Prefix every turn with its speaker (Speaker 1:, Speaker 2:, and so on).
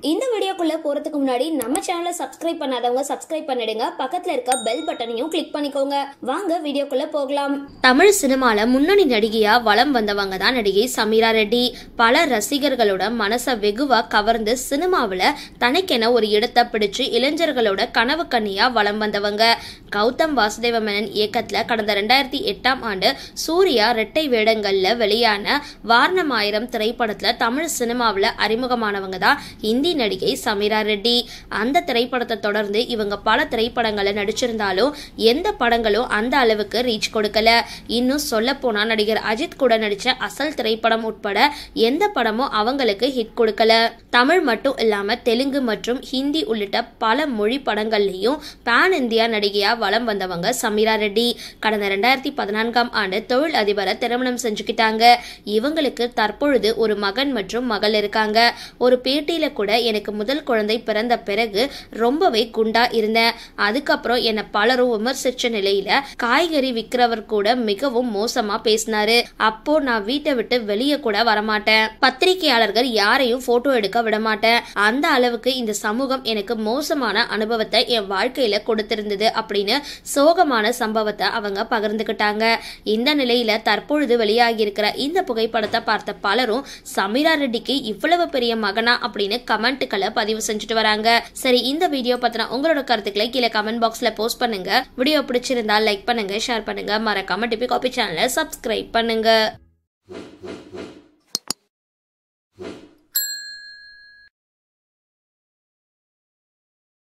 Speaker 1: இந்த வீடியோக்குள்ள போறதுக்கு முன்னாடி நம்ம சேனலை சப்ஸ்கிரைப் பண்ணாதவங்க சப்ஸ்கிரைப் பண்ணிடுங்க. பக்கத்துல இருக்க பெல் பட்டனையும் கிளிக் பண்ணிக்கோங்க. வாங்க வீடியோக்குள்ள போகலாம்.
Speaker 2: தமிழ் சினிமால முன்னணி நடிகையா வலம் வந்தவங்க தான் நடிகை சமீரா ரெட்டி. பல ரசிகர்களோட மனசை வெகுவா கவர்ந்து சினிமாவில் தனக்கென ஒரு இடத்தை பிடிச்சு இளைஞர்களோட கனவு கண்ணியா வலம் வந்தவங்க. கௌதம் வாசுதேவ மேனன் இயக்கத்துல கடந்த 2008ஆம் ஆண்டு சூர்யா இரட்டை வேடங்கள்ல வெளியான வாரணமாயிரம் திரைப்படத்துல தமிழ் சினிமாவில் அறிமுகமானவங்க தான் ஹிந்தி நடிகை சமீரா ரெட்டி. அந்த திரைப்படத்தை தொடர்ந்து இவங்க பல திரைப்படங்களை நடிச்சிருந்தாலும் எந்த படங்களும் அந்த அளவுக்கு ரீச் கொடுக்கல. இன்னும் சொல்ல போனா நடிகர் அஜித் கூட நடிச்ச அசல் திரைப்படம் உட்பட எந்த படமும் அவங்களுக்கு ஹிட் கொடுக்கல. தமிழ் மட்டும் இல்லாம தெலுங்கு மற்றும் ஹிந்தி உள்ளிட்ட பல மொழி படங்கள்லயும் பேன் இந்தியா நடிகையா வலம் வந்தவங்க சமீரா ரெட்டி. கடந்த 2014ஆம் ஆண்டு தொழில் அதிபரை திருமணம் செஞ்சுக்கிட்டாங்க. இவங்களுக்கு தற்பொழுது ஒரு மகன் மற்றும் மகள் இருக்காங்க. ஒரு பேட்டியில கூட எனக்கு முதல் குழந்தை பிறந்த பிறகு ரொம்பவே குண்டா இருந்தேன். அதுக்கப்புறம் என்ன பலரும் விமர்சிச்ச நிலையில காய்கறி விற்கிறவர் கூட மிகவும் மோசமா பேசினாரு. அப்போ நான் வீட்டை விட்டு வெளியே கூட வரமாட்டேன். பத்திரிகையாளர்கள் யாரையும் போட்டோ எடுக்க விட மாட்டேன். அந்த அளவுக்கு இந்த சமூகம் எனக்கு மோசமான அனுபவத்தை என் வாழ்க்கையில கொடுத்திருந்தது அப்படின்னு சோகமான சம்பவத்தை அவங்க பகிர்ந்துகிட்டாங்க. இந்த நிலையில தற்பொழுது வெளியாகி இருக்கிற இந்த புகைப்படத்தை பார்த்த பலரும் சமீரா ரெட்டிக்கு இவ்வளவு பெரிய மகனா அப்படின்னு கமெண்ட்களை பதிவு செஞ்சுட்டு வராங்க. சரி, இந்த வீடியோ பத்தின உங்களோட கருத்துக்களை கீழே கமெண்ட் பாக்ஸ்ல போஸ்ட் பண்ணுங்க. வீடியோ பிடிச்சிருந்தா லைக் பண்ணுங்க, ஷேர் பண்ணுங்க, மறக்காம டிபி காபி சேனலை சப்ஸ்கிரைப் பண்ணுங்க.